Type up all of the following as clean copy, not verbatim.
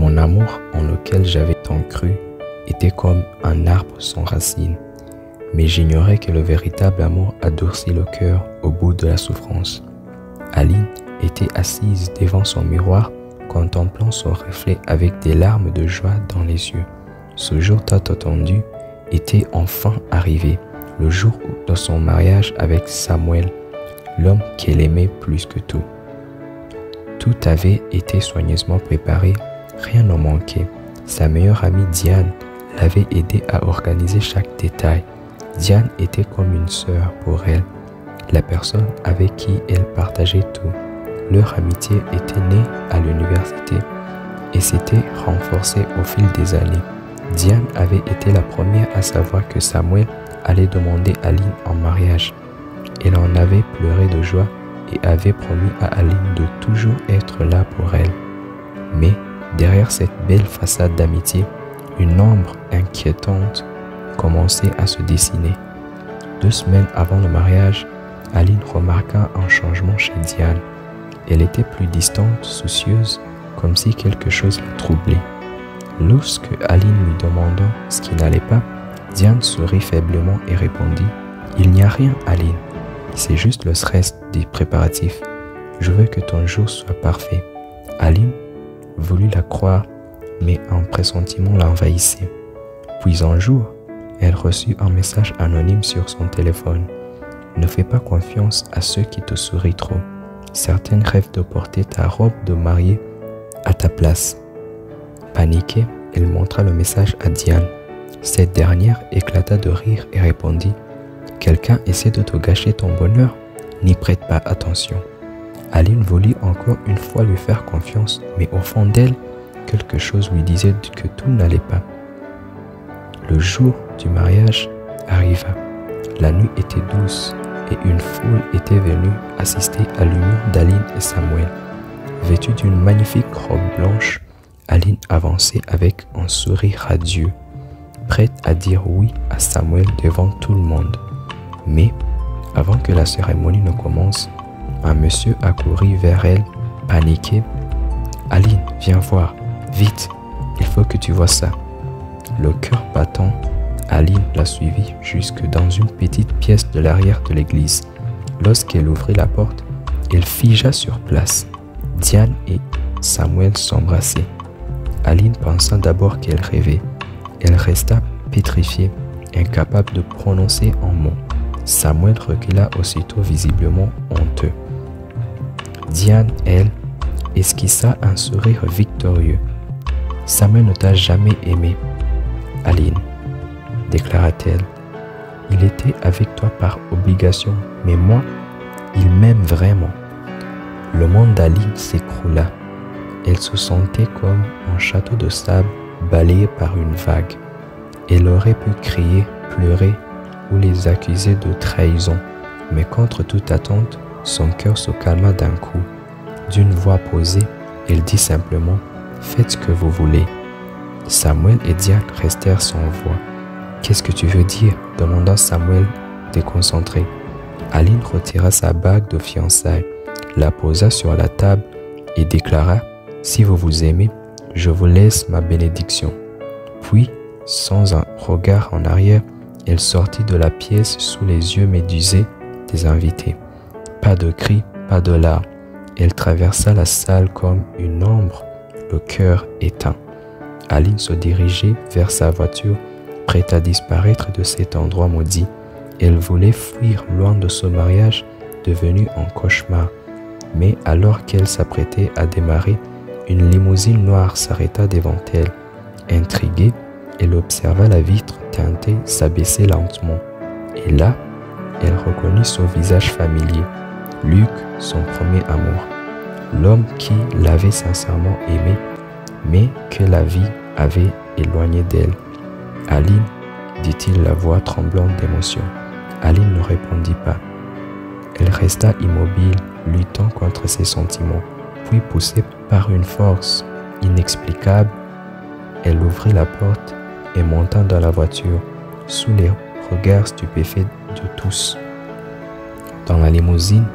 Mon amour en lequel j'avais tant cru était comme un arbre sans racines. Mais j'ignorais que le véritable amour adoucit le cœur au bout de la souffrance. Aline était assise devant son miroir, contemplant son reflet avec des larmes de joie dans les yeux. Ce jour tant attendu était enfin arrivé, le jour de son mariage avec Samuel, l'homme qu'elle aimait plus que tout. Tout avait été soigneusement préparé, rien ne manquait. Sa meilleure amie Diane l'avait aidé à organiser chaque détail. Diane était comme une sœur pour elle, la personne avec qui elle partageait tout. Leur amitié était née à l'université et s'était renforcée au fil des années. Diane avait été la première à savoir que Samuel allait demander Aline en mariage. Elle en avait pleuré de joie et avait promis à Aline de toujours être là pour elle. Mais derrière cette belle façade d'amitié, une ombre inquiétante commençait à se dessiner. 2 semaines avant le mariage, Aline remarqua un changement chez Diane. Elle était plus distante, soucieuse, comme si quelque chose la troublait. Lorsque Aline lui demanda ce qui n'allait pas, Diane sourit faiblement et répondit « Il n'y a rien, Aline. C'est juste le stress des préparatifs. Je veux que ton jour soit parfait. » Aline voulut la croire, mais un pressentiment l'envahissait. Puis un jour, elle reçut un message anonyme sur son téléphone. « Ne fais pas confiance à ceux qui te sourient trop. Certains rêvent de porter ta robe de mariée à ta place. » Paniquée, elle montra le message à Diane. Cette dernière éclata de rire et répondit « Quelqu'un essaie de te gâcher ton bonheur? N'y prête pas attention. » Aline voulut encore une fois lui faire confiance, mais au fond d'elle, quelque chose lui disait que tout n'allait pas. Le jour du mariage arriva. La nuit était douce et une foule était venue assister à l'union d'Aline et Samuel. Vêtue d'une magnifique robe blanche, Aline avançait avec un sourire radieux, prête à dire oui à Samuel devant tout le monde. Mais, avant que la cérémonie ne commence, un monsieur accourut vers elle, paniqué. « Aline, viens voir, vite, il faut que tu vois ça. » Le cœur battant, Aline la suivit jusque dans une petite pièce de l'arrière de l'église. Lorsqu'elle ouvrit la porte, elle figea sur place. Diane et Samuel s'embrassaient. Aline pensa d'abord qu'elle rêvait. Elle resta pétrifiée, incapable de prononcer un mot. Samuel recula aussitôt, visiblement honteux. Diane, elle, esquissa un sourire victorieux. « Samuel ne t'a jamais aimé, Aline, » déclara-t-elle. « Il était avec toi par obligation, mais moi, il m'aime vraiment. » Le monde d'Aline s'écroula. Elle se sentait comme un château de sable balayé par une vague. Elle aurait pu crier, pleurer ou les accuser de trahison, mais contre toute attente, son cœur se calma d'un coup. D'une voix posée, elle dit simplement « Faites ce que vous voulez ». Samuel et Diane restèrent sans voix. « Qu'est-ce que tu veux dire ?» demanda Samuel, déconcentré. Aline retira sa bague de fiançailles, la posa sur la table et déclara « Si vous vous aimez, je vous laisse ma bénédiction. » Puis, sans un regard en arrière, elle sortit de la pièce sous les yeux médusés des invités. Pas de cris, pas de larmes. Elle traversa la salle comme une ombre, le cœur éteint. Aline se dirigeait vers sa voiture, prête à disparaître de cet endroit maudit. Elle voulait fuir loin de ce mariage devenu un cauchemar. Mais alors qu'elle s'apprêtait à démarrer, une limousine noire s'arrêta devant elle. Intriguée, elle observa la vitre teintée s'abaisser lentement. Et là, elle reconnut son visage familier, Luc, son premier amour, l'homme qui l'avait sincèrement aimé, mais que la vie avait éloigné d'elle. « Aline » dit-il, la voix tremblante d'émotion. Aline ne répondit pas. Elle resta immobile, luttant contre ses sentiments, puis poussée par une force inexplicable, elle ouvrit la porte et monta dans la voiture, sous les regards stupéfaits de tous. Dans la limousine,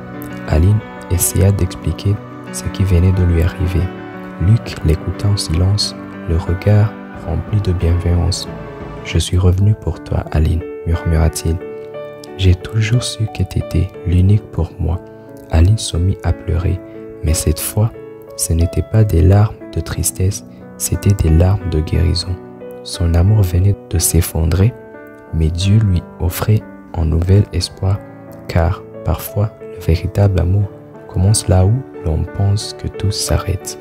Aline essaya d'expliquer ce qui venait de lui arriver. Luc l'écouta en silence, le regard rempli de bienveillance. « Je suis revenu pour toi, Aline, murmura-t-il. J'ai toujours su que tu étais l'unique pour moi. » Aline se mit à pleurer, mais cette fois, ce n'était pas des larmes de tristesse, c'était des larmes de guérison. Son amour venait de s'effondrer, mais Dieu lui offrait un nouvel espoir, car parfois le véritable amour commence là où l'on pense que tout s'arrête.